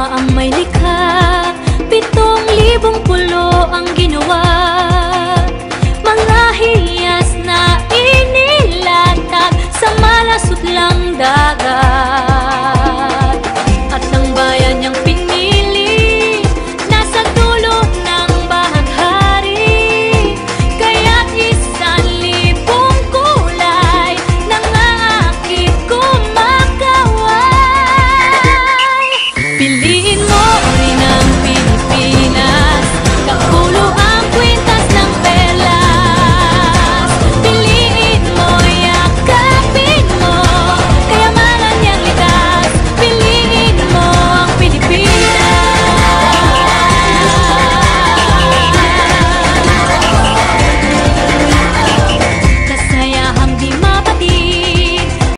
Ama ang may likha, 7,000 pulo ang ginawa. Mga hiyas na inilatag sa malasot